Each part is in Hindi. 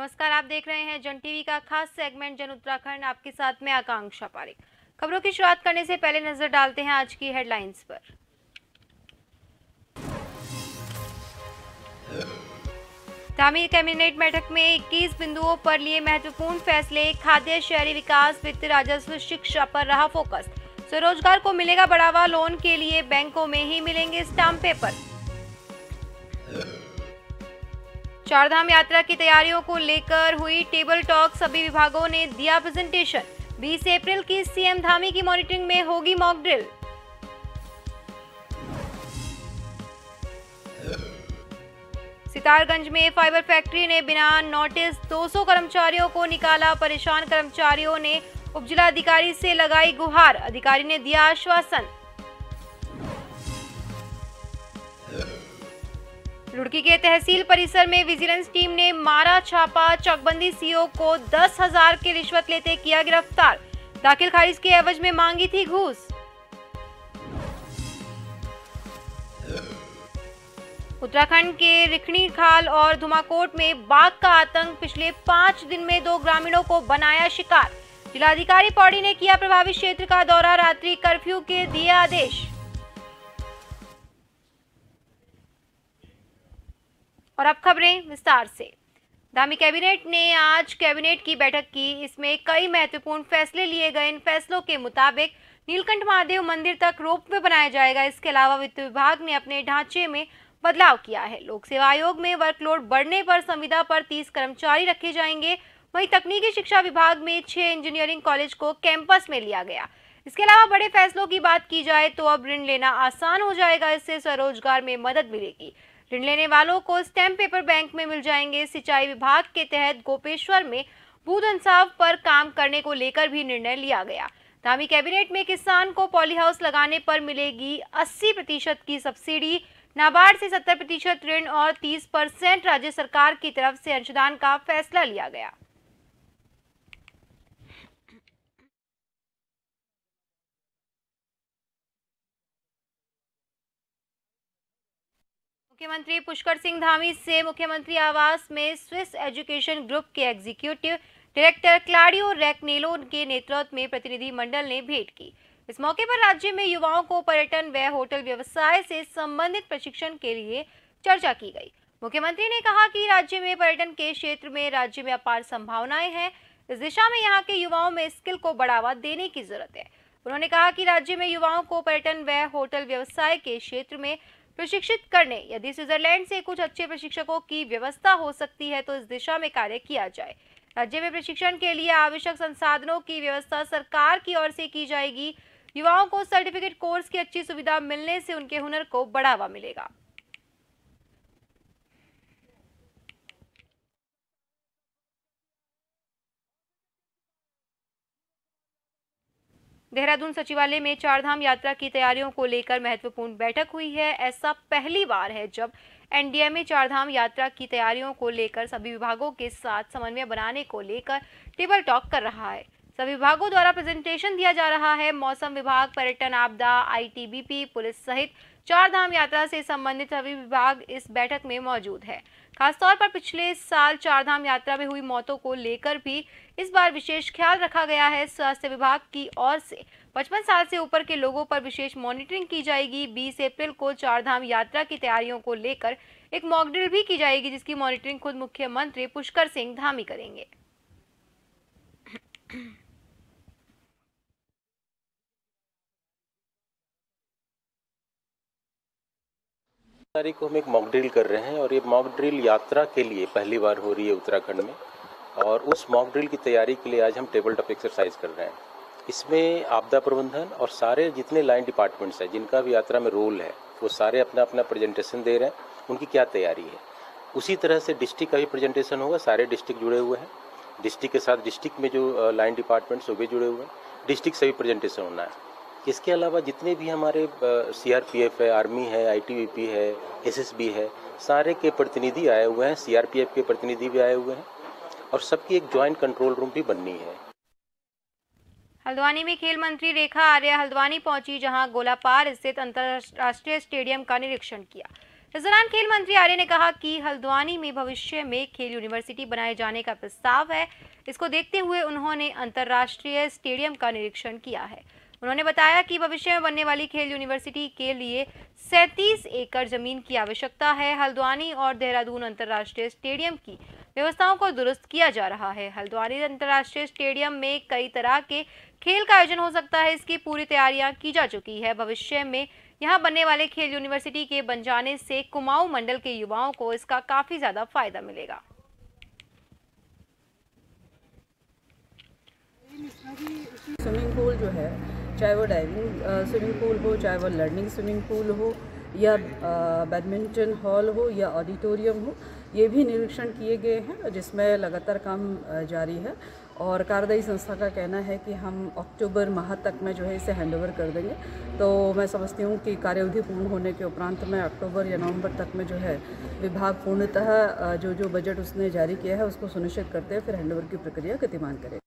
नमस्कार, आप देख रहे हैं जन टीवी का खास सेगमेंट जन उत्तराखंड। आपके साथ में आकांक्षा पारिक। खबरों की शुरुआत करने से पहले नजर डालते हैं आज की हेडलाइंस पर। धामी कैबिनेट बैठक में 21 बिंदुओं पर लिए महत्वपूर्ण फैसले। खाद्य, शहरी विकास, वित्त, राजस्व, शिक्षा पर रहा फोकस। स्वरोजगार को मिलेगा बढ़ावा। लोन के लिए बैंकों में ही मिलेंगे स्टाम्प पेपर। चारधाम यात्रा की तैयारियों को लेकर हुई टेबल टॉक। सभी विभागों ने दिया प्रेजेंटेशन। 20 अप्रैल की सीएम धामी की मॉनिटरिंग में होगी मॉक ड्रिल। सितारगंज में फाइबर फैक्ट्री ने बिना नोटिस 200 कर्मचारियों को निकाला। परेशान कर्मचारियों ने उपजिलाधिकारी से लगाई गुहार। अधिकारी ने दिया आश्वासन। रुड़की के तहसील परिसर में विजिलेंस टीम ने मारा छापा। चकबंदी सीओ को 10,000 की रिश्वत लेते किया गिरफ्तार। दाखिल खारिज के एवज में मांगी थी घूस। उत्तराखंड के रिखणी खाल और धुमाकोट में बाघ का आतंक। पिछले 5 दिन में 2 ग्रामीणों को बनाया शिकार। जिलाधिकारी पौड़ी ने किया प्रभावित क्षेत्र का दौरा। रात्रि कर्फ्यू के दिए आदेश। और अब खबरें विस्तार से। धामी कैबिनेट ने आज कैबिनेट की बैठक की। इसमें कई महत्वपूर्ण फैसले लिए गए। इन फैसलों के मुताबिक नीलकंठ महादेव मंदिर तक रोपवे बनाया जाएगा। इसके अलावा वित्त विभाग ने अपने ढांचे में बदलाव किया है। लोक सेवा आयोग में वर्कलोड बढ़ने पर संविदा पर 30 कर्मचारी रखे जाएंगे। वहीं तकनीकी शिक्षा विभाग में 6 इंजीनियरिंग कॉलेज को कैंपस में लिया गया। इसके अलावा बड़े फैसलों की बात की जाए तो अब ऋण लेना आसान हो जाएगा। इससे स्वरोजगार में मदद मिलेगी। ऋण लेने वालों को स्टैम्प पेपर बैंक में मिल जाएंगे। सिंचाई विभाग के तहत गोपेश्वर में भू इंसाफ पर काम करने को लेकर भी निर्णय लिया गया। धामी कैबिनेट में किसान को पॉली हाउस लगाने पर मिलेगी 80% की सब्सिडी। नाबार्ड से 70% ऋण और 30% राज्य सरकार की तरफ से अंशदान का फैसला लिया गया। मुख्यमंत्री पुष्कर सिंह धामी से मुख्यमंत्री आवास में स्विस एजुकेशन ग्रुप के एग्जीक्यूटिव डायरेक्टर क्लाडियो रैकनेलो के नेतृत्व में प्रतिनिधि मंडल ने भेंट की। इस मौके पर राज्य में युवाओं को पर्यटन व होटल व्यवसाय से संबंधित प्रशिक्षण के लिए चर्चा की गई। मुख्यमंत्री ने कहा कि राज्य में पर्यटन के क्षेत्र में राज्य में अपार संभावनाएं हैं। इस दिशा में यहाँ के युवाओं में स्किल को बढ़ावा देने की जरूरत है। उन्होंने कहा कि राज्य में युवाओं को पर्यटन व होटल व्यवसाय के क्षेत्र में प्रशिक्षित करने यदि स्विट्जरलैंड से कुछ अच्छे प्रशिक्षकों की व्यवस्था हो सकती है तो इस दिशा में कार्य किया जाए। राज्य में प्रशिक्षण के लिए आवश्यक संसाधनों की व्यवस्था सरकार की ओर से की जाएगी। युवाओं को सर्टिफिकेट कोर्स की अच्छी सुविधा मिलने से उनके हुनर को बढ़ावा मिलेगा। देहरादून सचिवालय में चारधाम यात्रा की तैयारियों को लेकर महत्वपूर्ण बैठक हुई है। ऐसा पहली बार है जब एनडीएमए चारधाम यात्रा की तैयारियों को लेकर सभी विभागों के साथ समन्वय बनाने को लेकर टेबल टॉक कर रहा है। सभी विभागों द्वारा प्रेजेंटेशन दिया जा रहा है। मौसम विभाग, पर्यटन, आपदा, आईटीबीपी, पुलिस सहित चारधाम यात्रा से संबंधित सभी विभाग इस बैठक में मौजूद है। खासतौर पर पिछले साल चारधाम यात्रा में हुई मौतों को लेकर भी इस बार विशेष ख्याल रखा गया है। स्वास्थ्य विभाग की ओर से 55 साल से ऊपर के लोगों पर विशेष मॉनिटरिंग की जाएगी। 20 अप्रैल को चारधाम यात्रा की तैयारियों को लेकर एक मॉक ड्रिल भी की जाएगी, जिसकी मॉनिटरिंग खुद मुख्यमंत्री पुष्कर सिंह धामी करेंगे। तारीख को हम एक मॉक ड्रिल कर रहे हैं और ये मॉक ड्रिल यात्रा के लिए पहली बार हो रही है उत्तराखंड में। और उस मॉक ड्रिल की तैयारी के लिए आज हम टेबल टॉप एक्सरसाइज कर रहे हैं। इसमें आपदा प्रबंधन और सारे जितने लाइन डिपार्टमेंट्स हैं जिनका भी यात्रा में रोल है वो सारे अपना अपना प्रेजेंटेशन दे रहे हैं, उनकी क्या तैयारी है। उसी तरह से डिस्ट्रिक्ट का भी प्रेजेंटेशन होगा। सारे डिस्ट्रिक्ट जुड़े हुए हैं। डिस्ट्रिक्ट के साथ डिस्ट्रिक्ट में जो लाइन डिपार्टमेंट्स वो भी जुड़े हुए हैं। डिस्ट्रिक्ट से भी प्रेजेंटेशन होना है। इसके अलावा जितने भी हमारे सीआरपीएफ है, आर्मी है, आईटीबीपी है, एसएसबी है, सारे के प्रतिनिधि आए हुए हैं। सीआरपीएफ के प्रतिनिधि भी आए हुए हैं और सबकी एक ज्वाइंट कंट्रोल रूम भी बननी है। हल्द्वानी में खेल मंत्री रेखा आर्या हल्द्वानी पहुंची, जहां गोलापार स्थित अंतरराष्ट्रीय स्टेडियम का निरीक्षण किया। इस दौरान खेल मंत्री आर्य ने कहा कि हल्द्वानी में भविष्य में खेल यूनिवर्सिटी बनाए जाने का प्रस्ताव है। इसको देखते हुए उन्होंने अंतर्राष्ट्रीय स्टेडियम का निरीक्षण किया है। उन्होंने बताया कि भविष्य में बनने वाली खेल यूनिवर्सिटी के लिए 37 एकड़ जमीन की आवश्यकता है। हल्द्वानी और देहरादून अंतर्राष्ट्रीय स्टेडियम की व्यवस्थाओं को दुरुस्त किया जा रहा है। हल्द्वानी अंतर्राष्ट्रीय स्टेडियम में कई तरह के खेल का आयोजन हो सकता है। इसकी पूरी तैयारियां की जा चुकी है। भविष्य में यहां बनने वाले खेल यूनिवर्सिटी के बन जाने से कुमाऊं मंडल के युवाओं को इसका काफी ज्यादा फायदा मिलेगा। स्विमिंग पूल जो है, चाहे वो डाइविंग स्विमिंग पूल हो, चाहे वो लर्निंग स्विमिंग पूल हो, या बैडमिंटन हॉल हो, या ऑडिटोरियम हो, ये भी निरीक्षण किए गए हैं, जिसमें लगातार काम जारी है। और कार्यदायी संस्था का कहना है कि हम अक्टूबर माह तक में जो है इसे हैंडओवर कर देंगे। तो मैं समझती हूँ कि कार्यावधि पूर्ण होने के उपरांत में अक्टूबर या नवंबर तक में जो है विभाग पूर्णतः जो बजट उसने जारी किया है उसको सुनिश्चित करते हुए फिर हैंडओवर की प्रक्रिया गतिमान करेगा।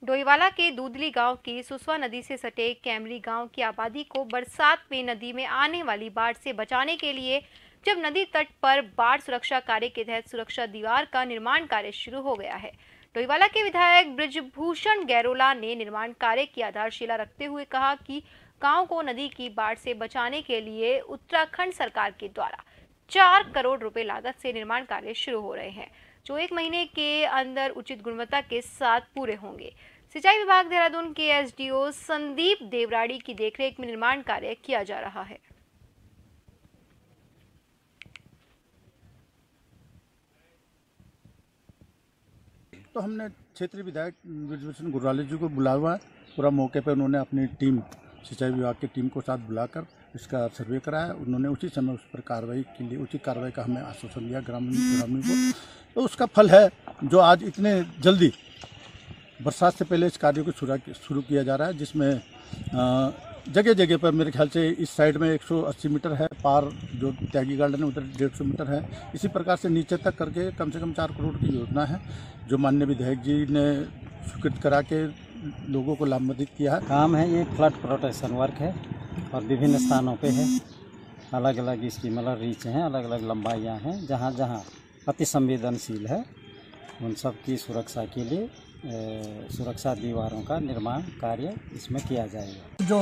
डोईवाला के दूधली गांव की सुसवा नदी से सटे कैमली गांव की आबादी को बरसात में नदी में आने वाली बाढ़ से बचाने के लिए जब नदी तट पर बाढ़ सुरक्षा कार्य के तहत सुरक्षा दीवार का निर्माण कार्य शुरू हो गया है। डोईवाला के विधायक ब्रिजभूषण गैरोला ने निर्माण कार्य की आधारशिला रखते हुए कहा कि गांव को नदी की बाढ़ से बचाने के लिए उत्तराखंड सरकार के द्वारा 4 करोड़ रुपए लागत से निर्माण कार्य शुरू हो रहे हैं, जो 1 महीने के अंदर उचित गुणवत्ता के साथ पूरे होंगे। सिंचाई विभाग देहरादून के एसडीओ संदीप देवराड़ी की देखरेख में निर्माण कार्य किया जा रहा है। तो हमने क्षेत्रीय विधायक ब्रिजभूषण गुर्राले जी को बुलाया हुआ है। पूरा मौके पर उन्होंने अपनी टीम, सिंचाई विभाग की टीम को साथ बुलाकर इसका सर्वे कराया। उन्होंने उसी समय उस पर कार्रवाई के लिए उचित कार्रवाई का हमें आश्वासन दिया ग्रामीण को। तो उसका फल है जो आज इतने जल्दी बरसात से पहले इस कार्य को शुरू किया जा रहा है, जिसमें जगह जगह पर मेरे ख्याल से इस साइड में 180 मीटर है, पार जो त्यागी गार्डन है उधर 150 मीटर है। इसी प्रकार से नीचे तक करके कम से कम 4 करोड़ की योजना है जो माननीय विधायक जी ने स्वीकृत करा के लोगों को लाभान्वित किया है। काम है ये फ्लड प्रोटेक्शन वर्क है और विभिन्न स्थानों पे है। अलग अलग इसकी मतलब रीच हैं, अलग अलग लंबाइयाँ हैं। जहाँ जहाँ अति संवेदनशील है उन सब की सुरक्षा के लिए सुरक्षा दीवारों का निर्माण कार्य इसमें किया जाएगा। जो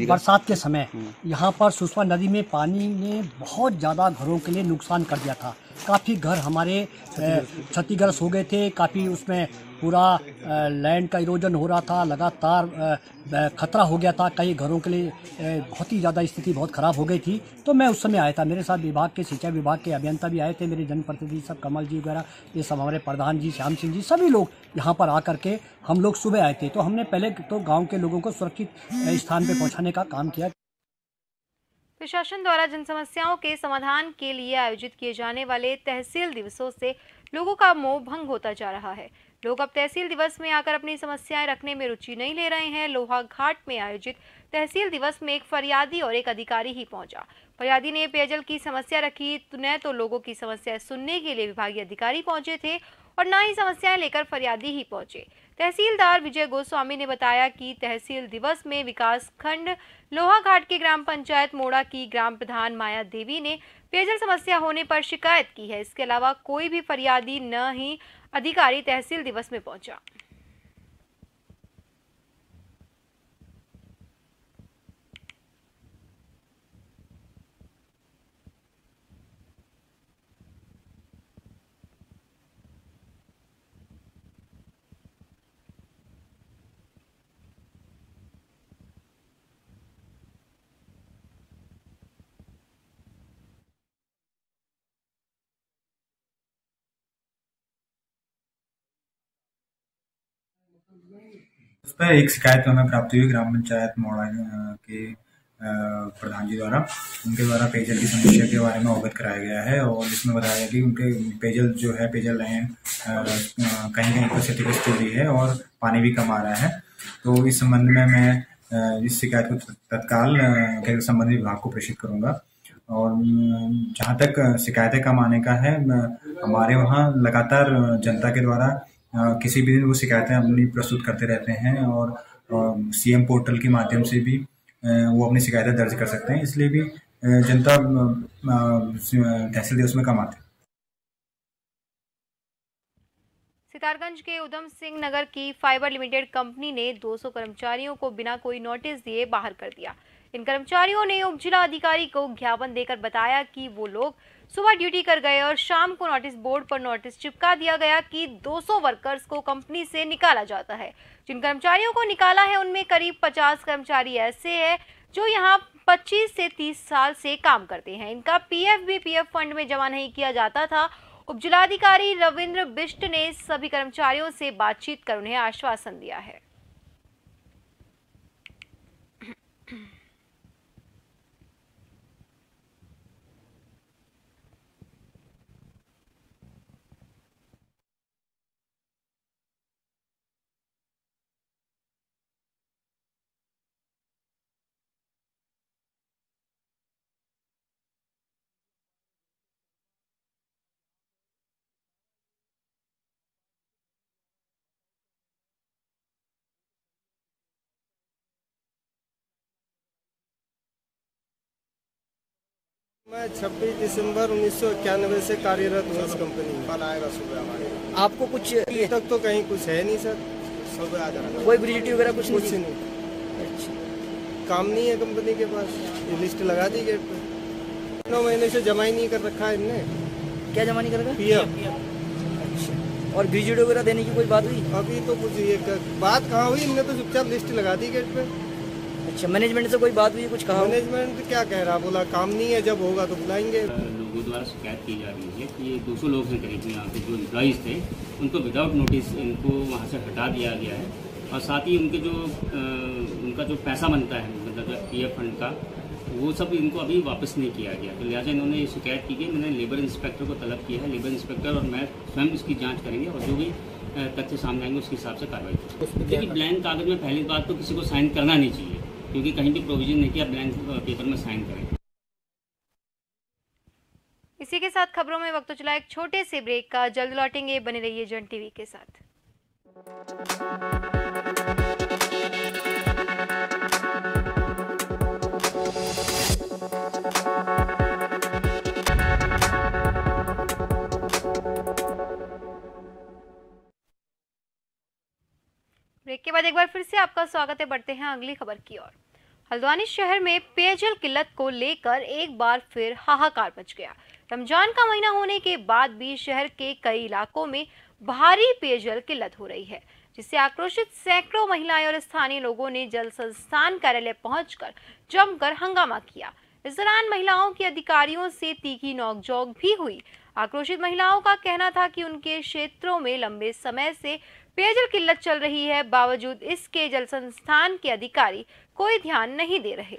बरसात के समय यहाँ पर सुसवा नदी में पानी ने बहुत ज़्यादा घरों के लिए नुकसान कर दिया था। काफ़ी घर हमारे क्षतिग्रस्त हो गए थे। काफ़ी उसमें पूरा लैंड का इरोजन हो रहा था, लगातार खतरा हो गया था। कई घरों के लिए बहुत ही ज़्यादा स्थिति बहुत ख़राब हो गई थी। तो मैं उस समय आया था, मेरे साथ विभाग के सिंचाई विभाग के अभियंता भी आए थे, मेरे जनप्रतिनिधि सब कमल जी वगैरह, ये सब हमारे प्रधान जी, श्याम सिंह जी, सभी लोग यहाँ पर आकर के हम लोग सुबह आए थे। तो हमने पहले तो गाँव के लोगों को सुरक्षित स्थान पर पहुँचाने का काम किया। प्रशासन द्वारा जन समस्याओं के समाधान के लिए आयोजित किए जाने वाले तहसील दिवसों से लोगों का मोह भंग होता जा रहा है। लोग अब तहसील दिवस में आकर अपनी समस्याएं रखने में रुचि नहीं ले रहे हैं। लोहा घाट में आयोजित तहसील दिवस में एक फरियादी और एक अधिकारी ही पहुंचा। फरियादी ने पेयजल की समस्या रखी, न तो लोगों की समस्याएं सुनने के लिए विभागीय अधिकारी पहुंचे थे और न ही समस्याएं लेकर फरियादी ही पहुंचे। तहसीलदार विजय गोस्वामी ने बताया कि तहसील दिवस में विकास खंड लोहा घाट के ग्राम पंचायत मोड़ा की ग्राम प्रधान माया देवी ने पेयजल समस्या होने पर शिकायत की है। इसके अलावा कोई भी फरियादी न ही अधिकारी तहसील दिवस में पहुंचा। उस पर एक शिकायत हमें प्राप्त हुई ग्राम पंचायत मोड़ा के प्रधान जी द्वारा। उनके द्वारा पेयजल की समस्या के बारे में अवगत कराया गया है और इसमें बताया गया कि उनके पेयजल जो है, पेयजल लाइन कहीं कहीं पर क्षतिग्रस्त हो रही है और पानी भी कम आ रहा है। तो इस संबंध में मैं इस शिकायत को तत्काल गैर संबंधित विभाग को प्रेषित करूँगा। और जहाँ तक शिकायतें कम आने का है, हमारे वहाँ लगातार जनता के द्वारा किसी भी दिन वो शिकायतें अपनी प्रस्तुत करते रहते हैं और सीएम पोर्टल के माध्यम से भी वो अपनी शिकायतें दर्ज कर सकते हैं। इसलिए भी जनता तहसील दिवस में कम आती है। सितारगंज के उधम सिंह नगर की फाइबर लिमिटेड कंपनी ने 200 कर्मचारियों को बिना कोई नोटिस दिए बाहर कर दिया। इन कर्मचारियों ने उप जिला अधिकारी को ज्ञापन देकर बताया कि वो लोग सुबह ड्यूटी कर गए और शाम को नोटिस बोर्ड पर नोटिस चिपका दिया गया कि 200 वर्कर्स को कंपनी से निकाला जाता है। जिन कर्मचारियों को निकाला है उनमें करीब 50 कर्मचारी ऐसे हैं जो यहां 25 से 30 साल से काम करते हैं। इनका पीएफ भी पीएफ फंड में जमा नहीं किया जाता था। उप जिलाधिकारी रविंद्र बिष्ट ने सभी कर्मचारियों से बातचीत कर उन्हें आश्वासन दिया है। मैं 26 दिसंबर 1991 से कार्यरत हूँ इस कंपनी में। कल आएगा सुबह हमारे। आपको कुछ अभी तक तो कहीं कुछ है नहीं सर। सुबह आ जाना। कोई ग्रेजुएटी वगैरह कुछ नहीं। अच्छा, काम नहीं है कंपनी के पास। ये लिस्ट लगा दी गेट पे। 9 महीने से जमा ही नहीं कर रखा है इनने। क्या जमा नहीं कर रखा? पीएफ। अच्छा, और ग्रेजुएट वगैरह देने की कोई बात हुई? अभी तो कुछ ये बात कहाँ हुई? इनने तो चुपचाप लिस्ट लगा दी गेट पे। अच्छा, मैनेजमेंट से कोई बात हुई? कुछ कहा? मैनेजमेंट क्या कह रहा, बोला काम नहीं है, जब होगा तो बुलाएंगे। लोगों द्वारा शिकायत की जा रही है कि ये 200 लोग हैं करीब यहाँ के जो एम्प्लॉइज़ थे, उनको विदाउट नोटिस इनको वहाँ से हटा दिया गया है और साथ ही उनके जो उनका जो पैसा बनता है मतलब पीएफ फंड का, वो सब इनको अभी वापस नहीं किया गया। तो लिहाजा इन्होंने ये शिकायत की गई। मैंने लेबर इंस्पेक्टर को तलब किया है। लेबर इंस्पेक्टर और मैं स्वयं इसकी जाँच करेंगे और जो भी तथ्य सामने आएंगे उसके हिसाब से कार्रवाई करेंगे। देखिए, ब्लैंक कागज में पहली बात तो किसी को साइन करना नहीं चाहिए, क्योंकि कहीं भी प्रोविजन नहीं किया ब्लैंक पेपर में साइन करें। इसी के साथ खबरों में वक्त तो चला एक छोटे से ब्रेक का। जल्द लौटेंगे, बने रहिए जन टीवी के साथ। ब्रेक के बाद एक बार फिर से आपका स्वागत है। बढ़ते हैं अगली खबर की ओर। हल्द्वानी शहर में पेयजल किल्लत को लेकर एक बार फिर हाहाकार मच गया। रमजान का महीना होने के बाद भी शहर के कई इलाकों में भारी पेयजल किल्लत हो रही है, जिससे आक्रोशित सैकड़ों महिलाएं और स्थानीय लोगों ने जल संस्थान कार्यालय पहुंचकर जमकर हंगामा किया। इस दौरान महिलाओं की अधिकारियों से तीखी नोकझोंक भी हुई। आक्रोशित महिलाओं का कहना था कि उनके क्षेत्रों में लंबे समय से पेयजल किल्लत चल रही है, बावजूद इसके जल संस्थान के अधिकारी कोई ध्यान नहीं दे रहे।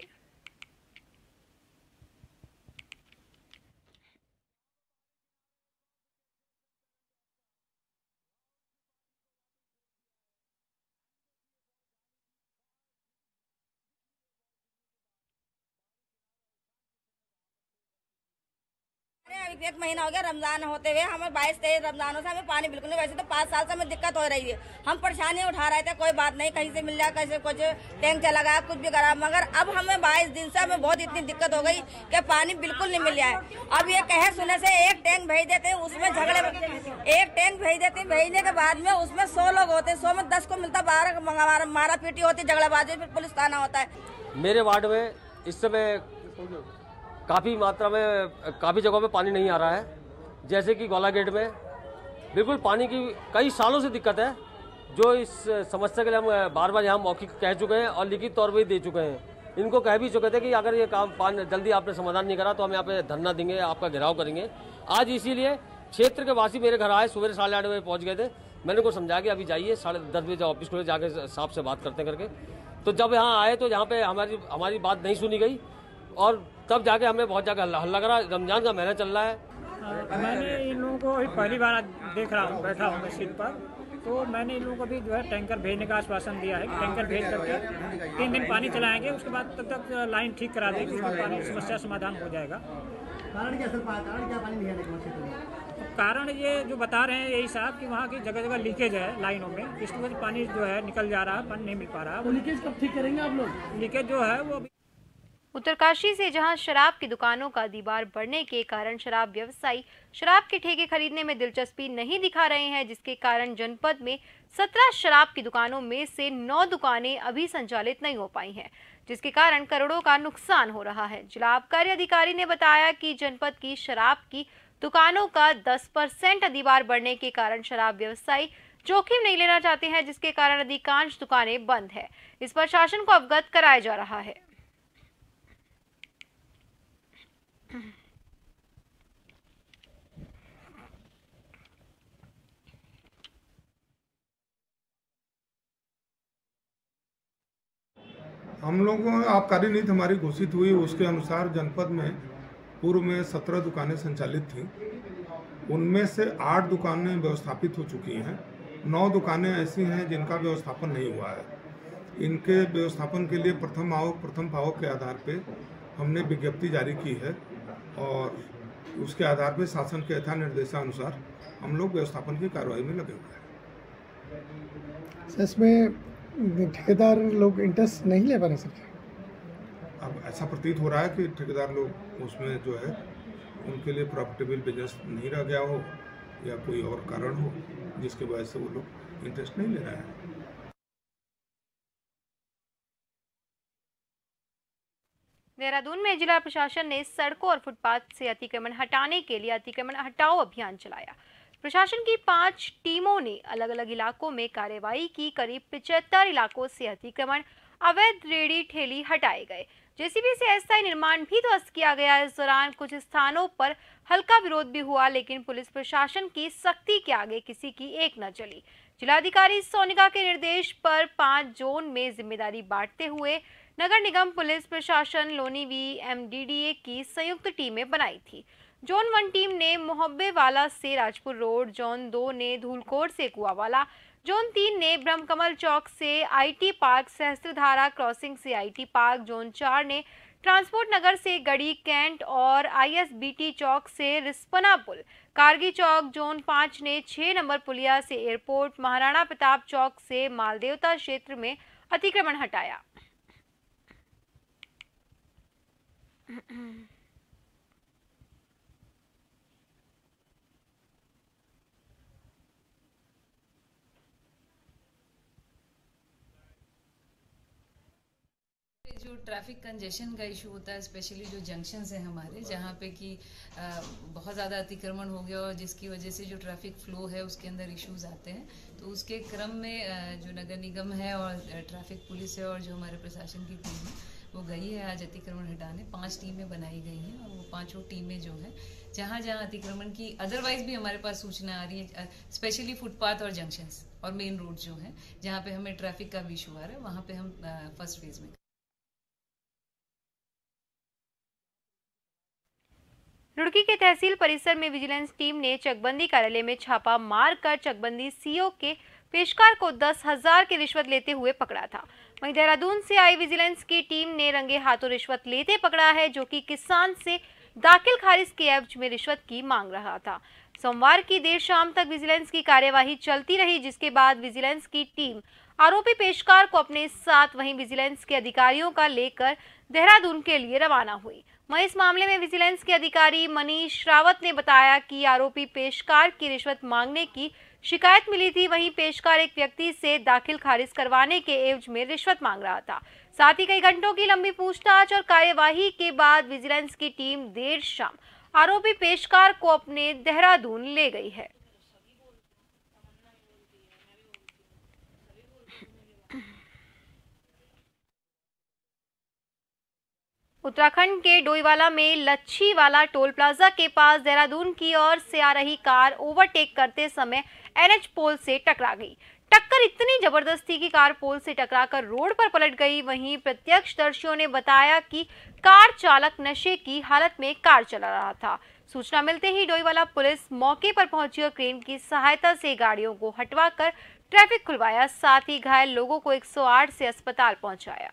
एक महीना हो गया रमजान होते हुए, हमें 22-23 रमजानों से हमें पानी बिल्कुल नहीं। वैसे तो 5 साल से हमें दिक्कत हो रही है। हम परेशानी उठा रहे थे, कोई बात नहीं, कहीं से मिल जाए, कैसे कुछ टैंक चला गया, कुछ भी करा, मगर अब हमें 22 दिन से हमें बहुत इतनी दिक्कत हो गई कि पानी बिल्कुल नहीं मिल रहा है। अब ये कहे सुने से एक टैंक भेज देते हैं, उसमें झगड़े, एक टैंक भेज देते हैं, भेजने के बाद में उसमें 100 लोग होते हैं, 100 में 10 को मिलता, 12 मारा पीटी होती, झगड़ाबाजी, फिर पुलिस थाना होता है। मेरे वार्ड में इस समय काफ़ी मात्रा में काफ़ी जगहों पे पानी नहीं आ रहा है, जैसे कि गोला गेट में बिल्कुल पानी की कई सालों से दिक्कत है, जो इस समस्या के लिए हम बार बार यहाँ मौखिक कह चुके हैं और लिखित तौर पर दे चुके हैं। इनको कह भी चुके थे कि अगर ये काम जल्दी आपने समाधान नहीं करा तो हम यहाँ पे धरना देंगे, आपका घेराव करेंगे। आज इसीलिए क्षेत्र के वासी मेरे घर आए, सुबह 8:30 बजे पहुँच गए थे। मैंने को समझाया कि अभी जाइए, 10:30 बजे ऑफिस खुले, जाके साहब से बात करते करके। तो जब यहाँ आए तो यहाँ पे हमारी बात नहीं सुनी गई और तब जाके हमने बहुत जगह हल्ला करा। रमजान का महीना चल रहा है। मैंने इन लोगों को अभी पहली बार देख रहा हूँ, बैठा हूँ मैं सीट पर, तो मैंने इन लोगों को भी जो है टैंकर भेजने का आश्वासन दिया है। टैंकर भेज करके 3 दिन पानी चलाएंगे, उसके बाद तब तक लाइन ठीक करा देंगे, उसमें पानी समस्या समाधान हो जाएगा। कारण क्या सर, कारण क्या पानी नहीं आने का? कारण ये जो बता रहे हैं यही साहब कि वहाँ की जगह जगह लीकेज है लाइनों में, इसकी वजह से पानी जो है निकल जा रहा है, पानी नहीं मिल पा रहा है। लीकेज कब ठीक करेंगे आप लोग? लीकेज जो है वो उत्तरकाशी से जहां शराब की दुकानों का दीवार बढ़ने के कारण शराब व्यवसायी शराब के ठेके खरीदने में दिलचस्पी नहीं दिखा रहे हैं, जिसके कारण जनपद में 17 शराब की दुकानों में से 9 दुकानें अभी संचालित नहीं हो पाई हैं, जिसके कारण करोड़ों का नुकसान हो रहा है। जिला आबकारी अधिकारी ने बताया कि जनपद की शराब की दुकानों का 10% दीवार बढ़ने के कारण शराब व्यवसायी जोखिम नहीं लेना चाहते हैं, जिसके कारण अधिकांश दुकानें बंद है। इस पर शासन को अवगत कराया जा रहा है। हम लोगों आबकारी नीति हमारी घोषित हुई, उसके अनुसार जनपद में पूर्व में 17 दुकानें संचालित थीं। उनमें से 8 दुकानें व्यवस्थापित हो चुकी हैं। 9 दुकानें ऐसी हैं जिनका व्यवस्थापन नहीं हुआ है। इनके व्यवस्थापन के लिए प्रथम आवक प्रथम पावक के आधार पे हमने विज्ञप्ति जारी की है और उसके आधार पे शासन के यथा निर्देशानुसार हम लोग व्यवस्थापन की कार्रवाई में लगे हुए हैं। इसमें ठेकेदार लोग इंटरेस्ट नहीं ले पा रहे सर? अब ऐसा प्रतीत हो रहा है कि ठेकेदार लोग उसमें जो है उनके लिए प्रॉफिटेबल बिजनेस नहीं रह गया हो या कोई और कारण हो जिसके वजह से वो लोग इंटरेस्ट नहीं ले रहे हैं। देहरादून में जिला प्रशासन ने सड़कों और फुटपाथ से अतिक्रमण हटाने के लिए अतिक्रमण हटाओ अभियान चलाया। प्रशासन की 5 टीमों ने अलग अलग इलाकों में कार्यवाही की। करीब 75 इलाकों से अतिक्रमण, अवैध रेहड़ी ठेली हटाए गए। जेसीबी से अस्थायी निर्माण भी ध्वस्त किया गया। इस दौरान कुछ स्थानों पर हल्का विरोध भी हुआ, लेकिन पुलिस प्रशासन की सख्ती के आगे किसी की एक न चली। जिलाधिकारी सोनिका के निर्देश पर 5 जोन में जिम्मेदारी बांटते हुए नगर निगम, पुलिस प्रशासन, लोनीवी, MDDA की संयुक्त टीमें बनाई थी। जोन 1 टीम ने मोहब्बेवाला से राजपुर रोड, जोन 2 ने धूलकोट से कुआवाला, जोन 3 ने ब्रह्मकमल चौक से IT पार्क, सहस्त्रधारा क्रॉसिंग से IT पार्क, जोन 4 ने ट्रांसपोर्ट नगर से गढ़ी कैंट और ISBT चौक से रिस्पना पुल, कारगी चौक, जोन 5 ने 6 नंबर पुलिया से एयरपोर्ट, महाराणा प्रताप चौक से मालदेवता क्षेत्र में अतिक्रमण हटाया। जो ट्रैफिक कंजेशन का इशू होता है, स्पेशली जो जंक्शंस हैं हमारे, जहाँ पे कि बहुत ज़्यादा अतिक्रमण हो गया और जिसकी वजह से जो ट्रैफिक फ्लो है उसके अंदर इश्यूज आते हैं, तो उसके क्रम में जो नगर निगम है और ट्रैफिक पुलिस है और जो हमारे प्रशासन की टीम है वो गई है आज अतिक्रमण हटाने। 5 टीमें बनाई गई हैं और वो 5 टीमें जो हैं जहाँ जहाँ अतिक्रमण की अदरवाइज भी हमारे पास सूचना आ रही है, स्पेशली फुटपाथ और जंक्शंस और मेन रोड जो हैं जहाँ पे हमें ट्रैफिक का भी इशू आ रहा है, वहाँ पे हम फर्स्ट फेज में। रुड़की के तहसील परिसर में विजिलेंस टीम ने चकबंदी कार्यालय में छापा मारकर चकबंदी CO के पेशकार को 10,000 की रिश्वत लेते हुए पकड़ा था। वहीं देहरादून से आई विजिलेंस की टीम ने रंगे हाथों रिश्वत लेते पकड़ा है, जो कि किसान से दाखिल खारिज के एवज में रिश्वत की मांग रहा था। सोमवार की देर शाम तक विजिलेंस की कार्यवाही चलती रही, जिसके बाद विजिलेंस की टीम आरोपी पेशकार को अपने साथ वहीं विजिलेंस के अधिकारियों का लेकर देहरादून के लिए रवाना हुई। वहीं इस मामले में विजिलेंस के अधिकारी मनीष रावत ने बताया कि आरोपी पेशकार की रिश्वत मांगने की शिकायत मिली थी। वहीं पेशकार एक व्यक्ति से दाखिल खारिज करवाने के एवज में रिश्वत मांग रहा था। साथ ही कई घंटों की लंबी पूछताछ और कार्यवाही के बाद विजिलेंस की टीम देर शाम आरोपी पेशकार को अपने देहरादून ले गई है। उत्तराखंड के डोईवाला में लच्छीवाला टोल प्लाजा के पास देहरादून की ओर से आ रही कार ओवरटेक करते समय NH पोल से टकरा गई। टक्कर इतनी जबरदस्त थी कि कार पोल से टकराकर रोड पर पलट गई। वहीं प्रत्यक्षदर्शियों ने बताया कि कार चालक नशे की हालत में कार चला रहा था। सूचना मिलते ही डोईवाला पुलिस मौके पर पहुंची और क्रेन की सहायता से गाड़ियों को हटवाकर ट्रैफिक खुलवाया। साथ ही घायल लोगों को 108 से अस्पताल पहुंचाया।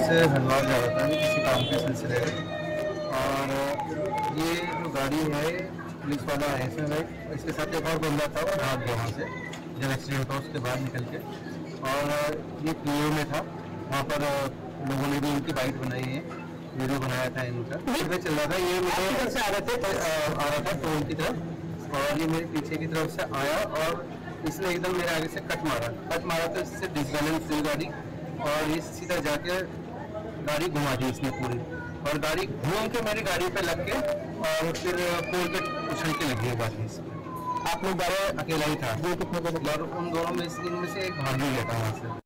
से हरिद्वार जा रहा था किसी काम के सिलसिले में, और ये जो गाड़ी है पुलिस वाला है इसमें भाई, इसके साथ एक और बंदा था, वो भाग गया वहाँ से जब एक्सीडेंट हुआ उसके बाद निकल के, और ये पीओ में था। वहाँ पर लोगों ने भी इनकी बाइट बनाई है, वीडियो बनाया था इनका, इसमें चल रहा था। ये मेरे इधर से आ रहा था टोल की तरफ, और ये मेरे पीछे की तरफ से आया और इसने एकदम मेरे आगे से कट मारा तो इससे डिसबैलेंस हुई गाड़ी, और ये सीधा जाके गाड़ी घुमा दी इसने पूरी, और गाड़ी घूम के मेरी गाड़ी पे लग के और फिर पोल पे उछल के लगी है गाड़ी। आप लोग गाड़ी अकेला ही था, और उन दोनों में इनमें से एक भाग गया था वहाँ से।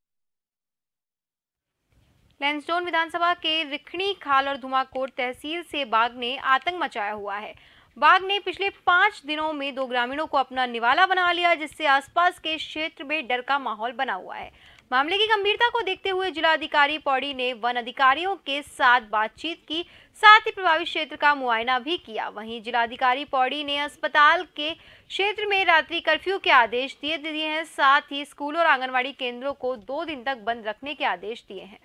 लैंसडौन विधानसभा के रिखणी खाल और धुमाकोट तहसील से बाघ ने आतंक मचाया हुआ है। बाघ ने पिछले 5 दिनों में 2 ग्रामीणों को अपना निवाला बना लिया, जिससे आसपास के क्षेत्र में डर का माहौल बना हुआ है। मामले की गंभीरता को देखते हुए जिलाधिकारी पौड़ी ने वन अधिकारियों के साथ बातचीत की, साथ ही प्रभावित क्षेत्र का मुआयना भी किया। वहीं जिलाधिकारी पौड़ी ने अस्पताल के क्षेत्र में रात्रि कर्फ्यू के आदेश दिए हैं, साथ ही स्कूलों और आंगनबाड़ी केंद्रों को 2 दिन तक बंद रखने के आदेश दिए हैं।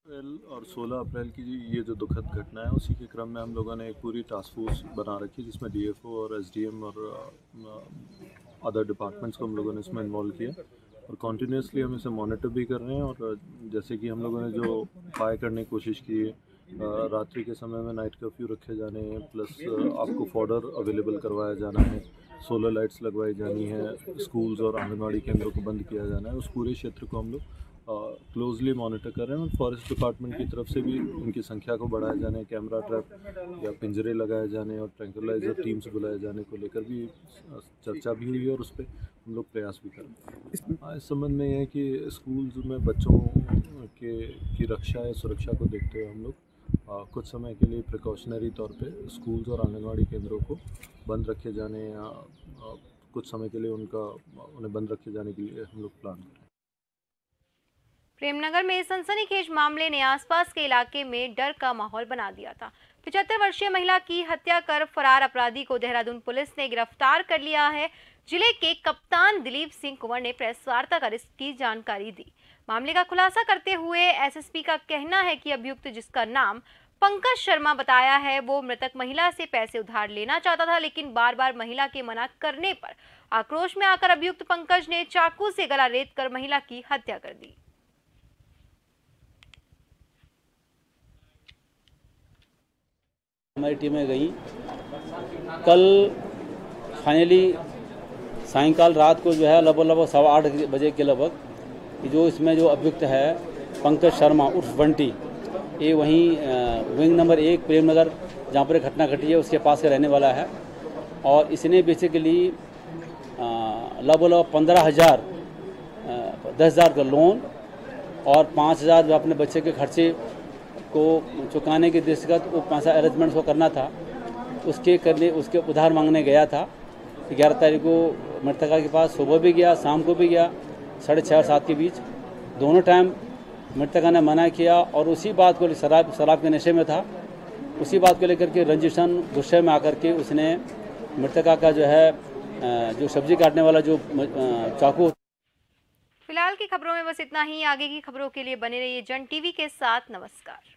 और 16 अप्रैल की ये जो दुखद घटना है, उसी के क्रम में हम लोगों ने एक पूरी टास्क फोर्स बना रखी है, जिसमें डीएफओ और एसडीएम और अदर डिपार्टमेंट्स को हम लोगों ने इसमें इन्वॉल्व किया, और कॉन्टीन्यूसली हम इसे मॉनिटर भी कर रहे हैं। और जैसे कि हम लोगों ने जो उपाय करने की कोशिश की है, रात्रि के समय में नाइट कर्फ्यू रखे जाने हैं, प्लस आपको फॉडर अवेलेबल करवाया जाना है, सोलर लाइट्स लगवाई जानी है, स्कूल्स और आंगनबाड़ी केंद्रों को बंद किया जाना है। उस पूरे क्षेत्र को हम लोग क्लोजली मॉनिटर कर रहे हैं, और फॉरेस्ट डिपार्टमेंट की तरफ से भी उनकी संख्या को बढ़ाया जाने, कैमरा ट्रैप या पिंजरे लगाए जाने और ट्रैंकुलाइजर टीम्स बुलाए जाने को लेकर भी चर्चा भी हुई, और उस पर हम लोग प्रयास भी कर रहे हैं। इस संबंध में यह है कि स्कूल्स में बच्चों की रक्षा या सुरक्षा को देखते हुए हम लोग कुछ समय के लिए प्रिकॉशनरी तौर पे स्कूल्स और आंगनबाड़ी केंद्रों को बंद रखे जाने या कुछ समय के लिए उन्हें बंद रखे जाने के लिए हम लोग प्लान कर रहे हैं। प्रेमनगर में सनसनीखेज मामले ने आसपास के इलाके में डर का माहौल बना दिया था। 75 वर्षीय महिला की हत्या कर फरार अपराधी को देहरादून पुलिस ने गिरफ्तार कर लिया है। जिले के कप्तान दिलीप सिंह कुंवर ने प्रेस वार्ता कर इसकी जानकारी दी। मामले का खुलासा करते हुए एसएसपी का कहना है कि अभियुक्त, जिसका नाम पंकज शर्मा बताया है, वो मृतक महिला से पैसे उधार लेना चाहता था, लेकिन बार बार महिला के मना करने पर आक्रोश में आकर अभियुक्त पंकज ने चाकू से गला रेत कर महिला की हत्या कर दी। हमारी टीमें गई कल, फाइनली सायंकाल रात को जो है लगभग 8:15 बजे के लगभग जो इसमें जो अभियुक्त है पंकज शर्मा उर्फ बंटी, ये वहीं विंग नंबर 1 प्रेमनगर जहाँ पर घटना घटी है उसके पास का रहने वाला है, और इसने बेसिकली लगभग 15,000 10,000 का लोन और 5,000 जो अपने बच्चे के खर्चे को चुकाने के दृष्टिगत वो पैसा अरेंजमेंट को करना था, उसके उधार मांगने गया था। 11 तारीख को मृतका के पास सुबह भी गया, शाम को भी गया, 6:30 और 7 के बीच दोनों टाइम मृतका ने मना किया, और उसी बात को शराब के नशे में था, उसी बात को लेकर के रंजिशन गुस्से में आकर के उसने मृतका का जो है जो सब्जी काटने वाला जो चाकू। फिलहाल की खबरों में बस इतना ही। आगे की खबरों के लिए बने रहिए जन टीवी के साथ। नमस्कार।